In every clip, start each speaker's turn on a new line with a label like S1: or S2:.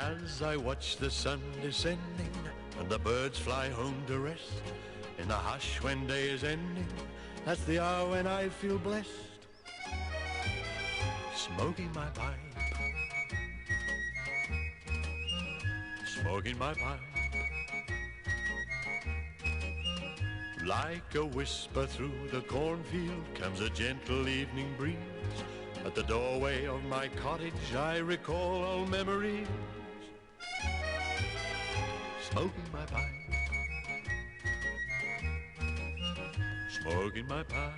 S1: As I watch the sun descending and the birds fly home to rest, in the hush when day is ending, that's the hour when I feel blessed. Smoking my pipe, smoking my pipe. Like a whisper through the cornfield comes a gentle evening breeze. At the doorway of my cottage I recall old memories. Smoking my pipe, smoking my pipe.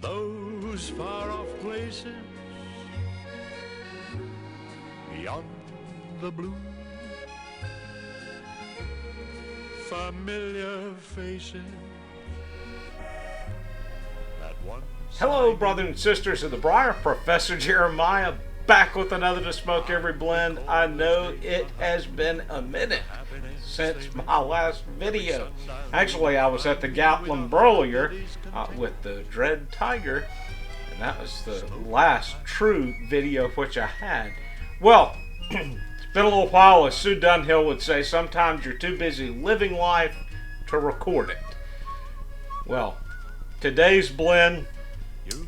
S1: Those far-off places beyond the blue, familiar faces that once.
S2: Hello, brothers and sisters of the Briar. Professor Jeremiah back with another To Smoke Every Blend. I know it has been a minute since my last video. Actually, I was at the Gatlin Broiler with the Dread Tiger, and that was the last true video which I had. Well, it's been a little while, as Sue Dunhill would say. Sometimes you're too busy living life to record it. Well, today's blend,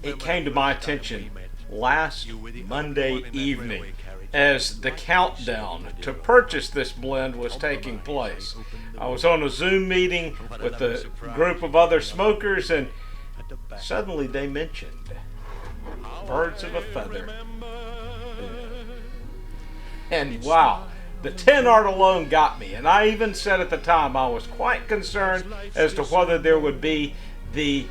S2: it came to my attention last Monday evening as the countdown to purchase this blend was taking place. I was on a Zoom meeting with a group of other smokers, and suddenly they mentioned birds of a feather. And wow, the 10 art alone got me. And I even said at the time I was quite concerned as to whether there would be the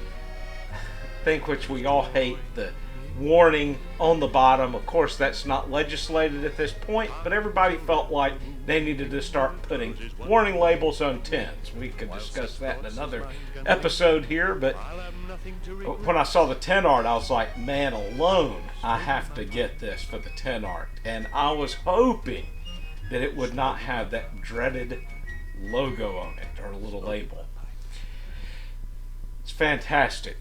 S2: thing which we all hate, the warning on the bottom. Of course, that's not legislated at this point, but everybody felt like they needed to start putting warning labels on tins. We could discuss that in another episode here, but when I saw the 10 art, I was like, man, alone, I have to get this for the 10 art. And I was hoping that it would not have that dreaded logo on it, or a little label. It's fantastic.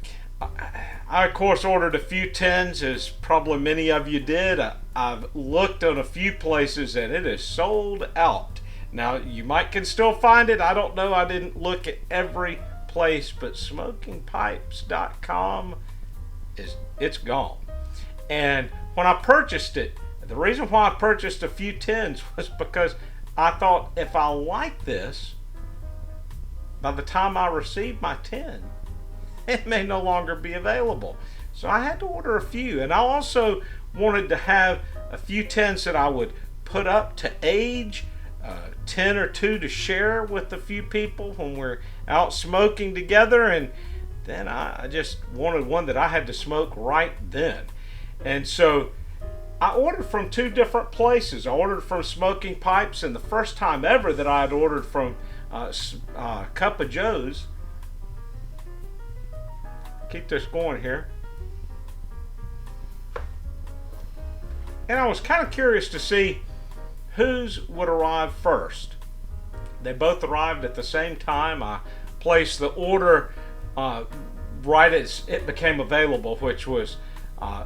S2: I, of course, ordered a few tins, as probably many of you did. I've looked on a few places, and it is sold out. Now, you can still find it. I don't know. I didn't look at every place, but smokingpipes.com it's gone. And when I purchased it, the reason why I purchased a few tins was because I thought if I like this, by the time I receive my tin, it may no longer be available. So I had to order a few. And I also wanted to have a few tins that I would put up to age, 10 or 2 to share with a few people when we're out smoking together. And then I just wanted one that I had to smoke right then. And so I ordered from 2 different places. I ordered from Smoking Pipes, and the first time ever that I had ordered from Cup of Joe's. Keep this going here. And I was kind of curious to see whose would arrive first. They both arrived at the same time. I placed the order right as it became available, which was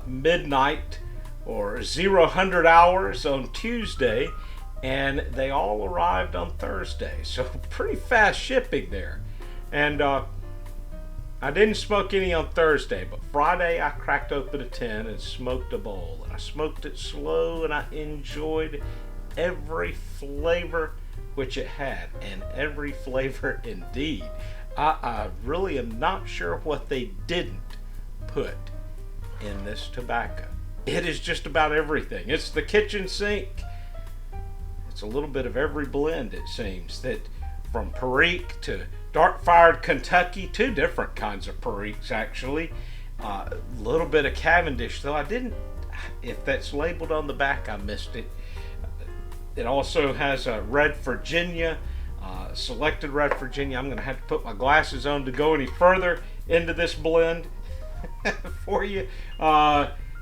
S2: midnight or 00 hours on Tuesday, and they all arrived on Thursday. So pretty fast shipping there. And I didn't smoke any on Thursday, but Friday I cracked open a tin and smoked a bowl. And I smoked it slow, and I enjoyed every flavor which it had, and every flavor indeed. I really am not sure what they didn't put in this tobacco. It is just about everything. It's the kitchen sink. It's a little bit of every blend, it seems, that from Perique to dark-fired Kentucky, 2 different kinds of Periques actually. A little bit of Cavendish, though I didn't, if that's labeled on the back, I missed it. It also has a Red Virginia, selected Red Virginia. I'm going to have to put my glasses on to go any further into this blend for you.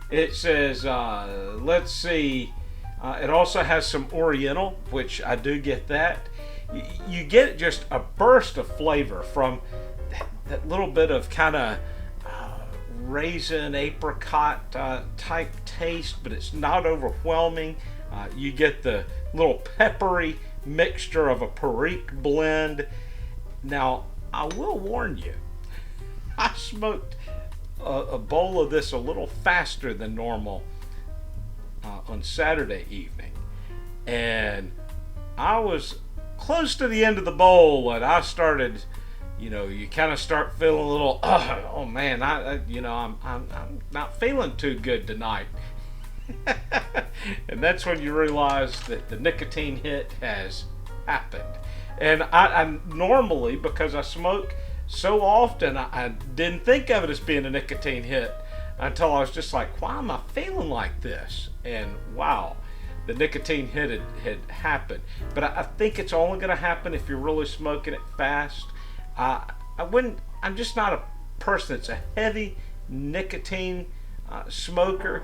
S2: It says, let's see, it also has some Oriental, which I do get that. You get just a burst of flavor from that little bit of kind of raisin, apricot type taste, but it's not overwhelming. You get the little peppery mixture of a Perique blend. Now, I will warn you, I smoked a bowl of this a little faster than normal on Saturday evening, and I was close to the end of the bowl, and I started, you kind of start feeling a little, oh man, I'm not feeling too good tonight. And that's when you realize that the nicotine hit has happened. And I normally, because I smoke so often, I didn't think of it as being a nicotine hit until I was just like, why am I feeling like this? And wow, the nicotine hit had happened. But I think it's only going to happen if you're really smoking it fast. I'm just not a person that's a heavy nicotine smoker,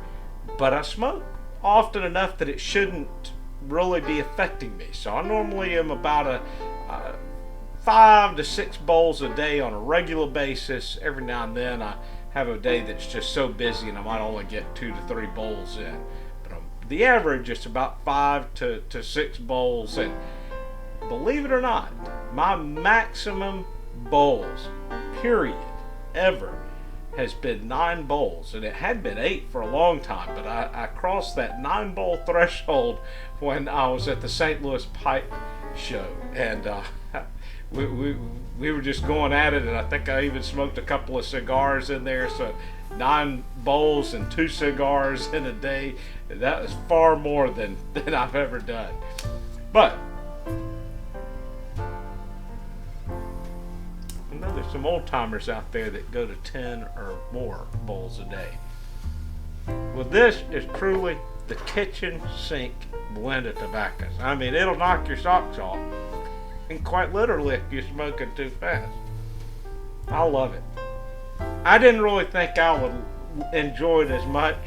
S2: but I smoke often enough that it shouldn't really be affecting me. So I normally am about a 5 to 6 bowls a day on a regular basis. Every now and then I have a day that's just so busy and I might only get 2 to 3 bowls in. But the average is about 5 to 6 bowls. And believe it or not, my maximum bowls, period, ever, has been 9 bowls, and it had been 8 for a long time, but I crossed that 9 bowl threshold when I was at the St. Louis Pipe Show, and we were just going at it, and I think I even smoked a couple of cigars in there, so 9 bowls and 2 cigars in a day, that was far more than I've ever done. But I know there's some old timers out there that go to 10 or more bowls a day. Well, this is truly the kitchen sink blend of tobaccos. I mean, it'll knock your socks off, and quite literally if you're smoking too fast. I love it. I didn't really think I would enjoy it as much.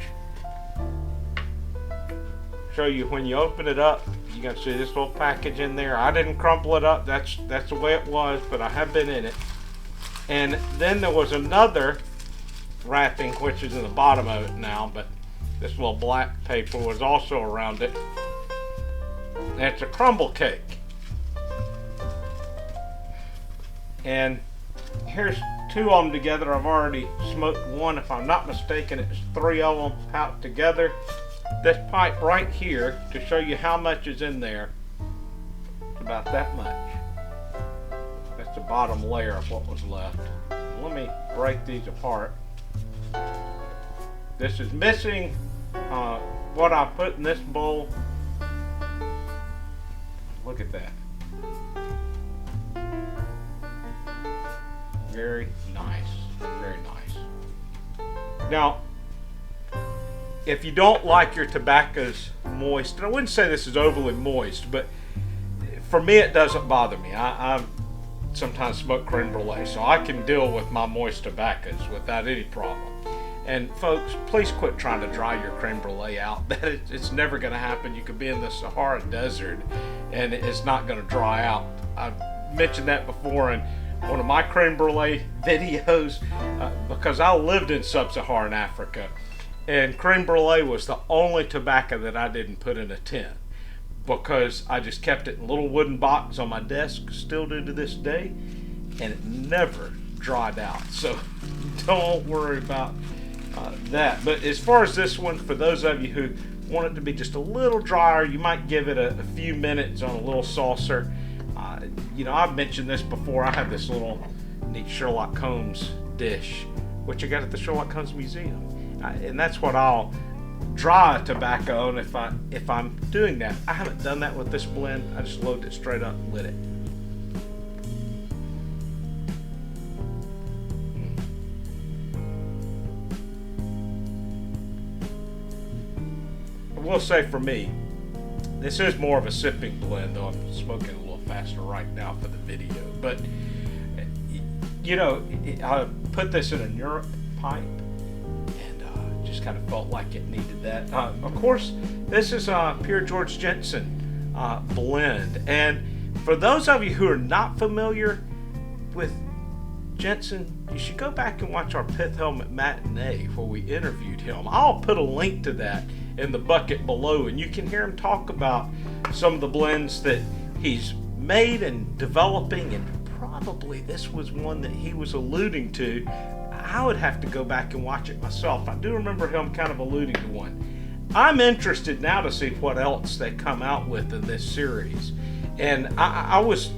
S2: Show you when you open it up, you can see this little package in there. I didn't crumple it up, that's the way it was, but I have been in it. And then there was another wrapping, which is in the bottom of it now, but this little black paper was also around it. And it's a crumble cake. And here's 2 of them together. I've already smoked one. If I'm not mistaken, it's 3 of them out together. This pipe right here, to show you how much is in there, it's about that much. The bottom layer of what was left. Let me break these apart. This is missing what I put in this bowl. Look at that. Very nice. Very nice. Now, if you don't like your tobaccos moist, and I wouldn't say this is overly moist, but for me it doesn't bother me. I sometimes smoke creme brulee, so I can deal with my moist tobaccos without any problem. And folks, please quit trying to dry your creme brulee out. It's never going to happen. You could be in the Sahara Desert and it's not going to dry out. I've mentioned that before in one of my creme brulee videos because I lived in sub-Saharan Africa, and creme brulee was the only tobacco that I didn't put in a tin, because I just kept it in a little wooden box on my desk, still do to this day, and it never dried out. So don't worry about that. But as far as this one, for those of you who want it to be just a little drier, you might give it a few minutes on a little saucer. I've mentioned this before. I have this little neat Sherlock Holmes dish, which I got at the Sherlock Holmes Museum, and that's what I'll dry tobacco on if I'm doing that. I haven't done that with this blend. I just loaded it straight up and lit it. I will say for me, this is more of a sipping blend, though I'm smoking a little faster right now for the video. But I put this in a Europe pipe, just kind of felt like it needed that. Of course, this is a Per Georg Jensen blend, and for those of you who are not familiar with Jensen, you should go back and watch our Pith Helmet Matinee where we interviewed him. I'll put a link to that in the bucket below, and you can hear him talk about some of the blends that he's made and developing, and probably this was one that he was alluding to. I would have to go back and watch it myself. I do remember him kind of alluding to one. I'm interested now to see what else they come out with in this series. And I was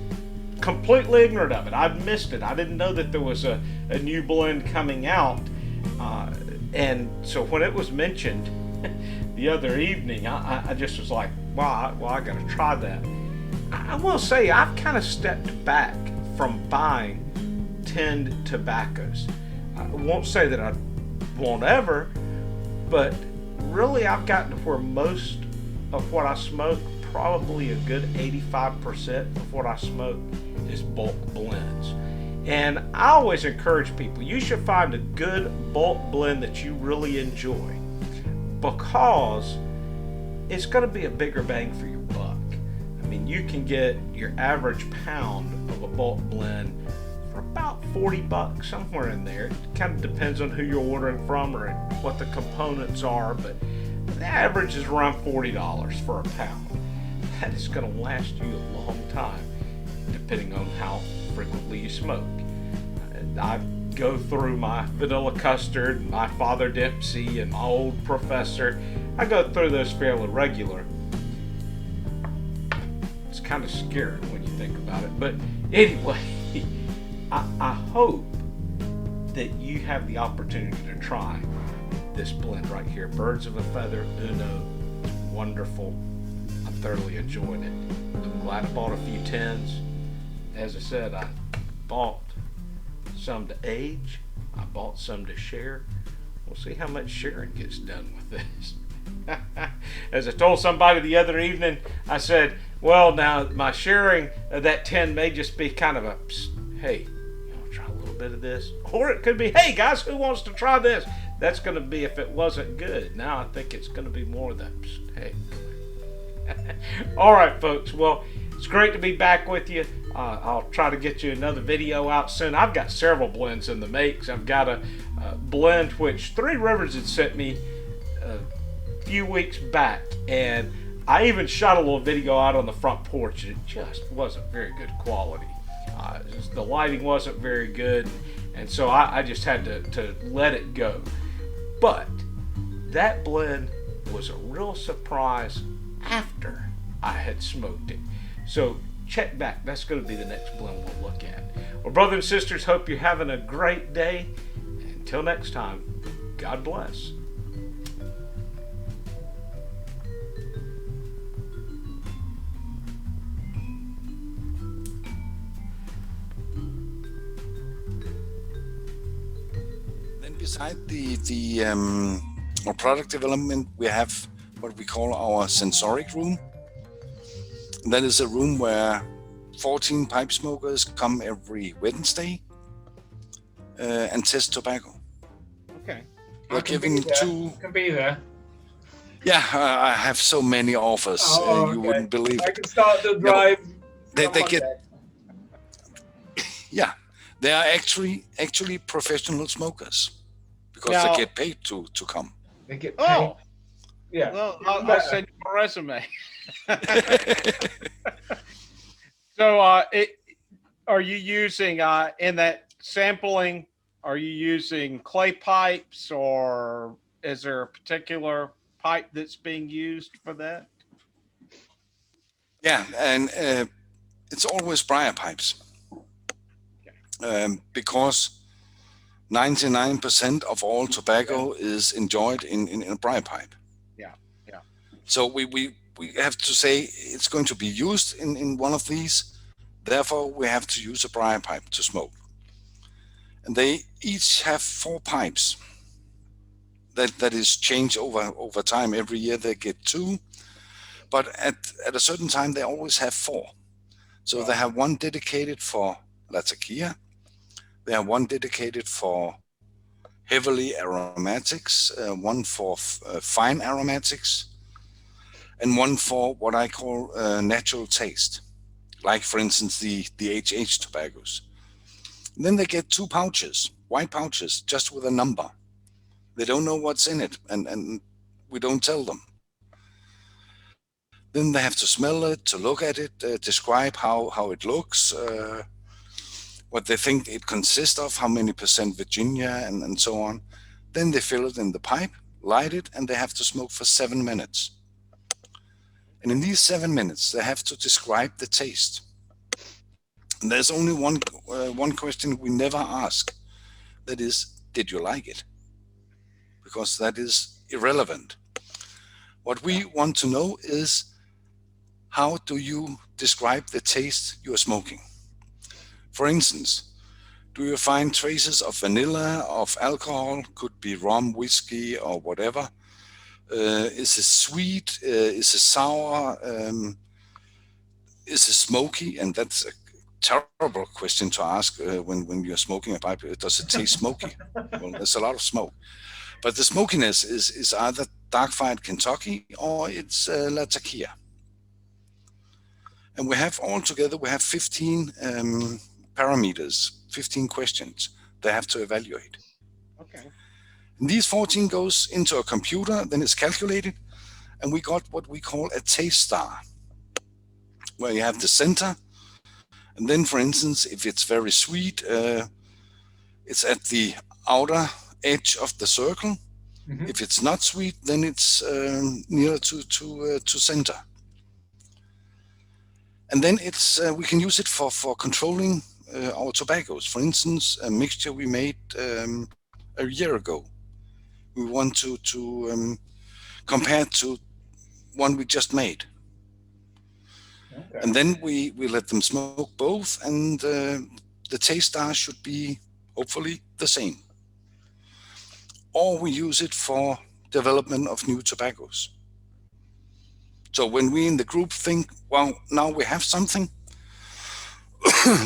S2: completely ignorant of it. I've missed it. I didn't know that there was a new blend coming out. And so when it was mentioned the other evening, I just was like, wow, I got to try that. I will say I've kind of stepped back from buying tinned tobaccos. I won't say that I won't ever, but really I've gotten to where most of what I smoke, probably a good 85% of what I smoke, is bulk blends. And I always encourage people, you should find a good bulk blend that you really enjoy, because it's going to be a bigger bang for your buck. I mean, you can get your average pound of a bulk blend for about $40, somewhere in there. It kind of depends on who you're ordering from or what the components are, but the average is around $40 for a pound. That is going to last you a long time, depending on how frequently you smoke. I go through my vanilla custard, my Father Dempsey, and my Old Professor. I go through those fairly regular. It's kind of scary when you think about it. But anyway, I hope that you have the opportunity to try this blend right here. Birds of a Feather Uno. It's wonderful. I'm thoroughly enjoying it. I'm glad I bought a few tins. As I said, I bought some to age. I bought some to share. We'll see how much sharing gets done with this. As I told somebody the other evening, I said, well, now my sharing of that tin may just be kind of a, hey, you want to try a little bit of this? Or it could be, hey guys, who wants to try this? That's going to be if it wasn't good. Now I think it's going to be more of that, hey. All right, folks. Well, it's great to be back with you. I'll try to get you another video out soon. I've got several blends in the makes. I've got a blend which Three Rivers had sent me a few weeks back, and I even shot a little video out on the front porch, and it just wasn't very good quality. The lighting wasn't very good, and so I just had to let it go. But that blend was a real surprise after I had smoked it. So check back. That's going to be the next blend we'll look at. Well, brothers and sisters, hope you're having a great day. Until next time, God bless.
S3: Then beside the our product development, we have what we call our sensoric room. And that is a room where 14 pipe smokers come every Wednesday and test tobacco.
S2: Okay.
S3: We're giving two.
S4: Can be there.
S3: Yeah, I have so many offers.
S4: Oh,
S3: you
S4: okay.
S3: wouldn't believe
S4: I
S3: it.
S4: can start the drive.
S3: They get. Yeah, they are actually professional smokers because
S2: Now,
S3: they get paid to come.
S4: They get paid.
S2: oh,
S4: Yeah.
S2: well, I'll send you a resume. So, are you using in that sampling? Are you using clay pipes, or is there a particular pipe that's being used for that?
S3: Yeah, and it's always briar pipes because 99% of all tobacco is enjoyed in a briar pipe.
S2: Yeah, yeah.
S3: So we have to say it's going to be used in one of these. Therefore, we have to use a briar pipe to smoke. And they each have 4 pipes. That is changed over time. Every year they get 2. But at a certain time, they always have 4. So they have one dedicated for Latakia. They have one dedicated for heavily aromatics, one for fine aromatics, and one for what I call natural taste, like, for instance, the HH tobaccos. And then they get 2 pouches, white pouches, just with a number. They don't know what's in it, and we don't tell them. Then they have to smell it, to look at it, describe how it looks, what they think it consists of, how many percent Virginia, and so on. Then they fill it in the pipe, light it, and they have to smoke for 7 minutes. And in these 7 minutes, they have to describe the taste. And there's only one question we never ask. That is, did you like it? Because that is irrelevant. What we want to know is, how do you describe the taste you are smoking? For instance, do you find traces of vanilla, of alcohol, could be rum, whiskey, or whatever? Is it sweet? Is it sour? Is it smoky? And that's a terrible question to ask when you're smoking a pipe. Does it taste smoky? Well, there's a lot of smoke. But the smokiness is either dark-fired Kentucky or it's Latakia. And we have 15 parameters, 15 questions they have to evaluate.
S2: Okay.
S3: And these 14 goes into a computer, then it's calculated, and we got what we call a taste star, where you have the center, and then, for instance, if it's very sweet, it's at the outer edge of the circle.
S4: Mhm.
S3: If it's not sweet, then it's nearer to center. And then we can use it for controlling our tobaccos. For instance, a mixture we made a year ago. We want to compare to one we just made.
S4: Okay.
S3: And then we let them smoke both, and the taste star should be hopefully the same. Or we use it for development of new tobaccos. So when we in the group think, well, now we have something,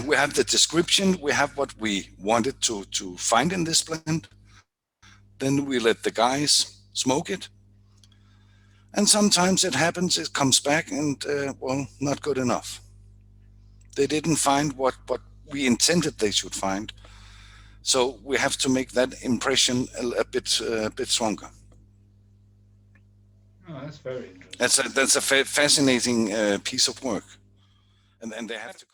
S3: we have the description, we have what we wanted to find in this blend, then we let the guys smoke it. And sometimes it happens, it comes back and, well, not good enough. They didn't find what we intended they should find. So we have to make that impression a bit stronger.
S4: Oh, that's very interesting.
S3: That's a fascinating piece of work. And they have to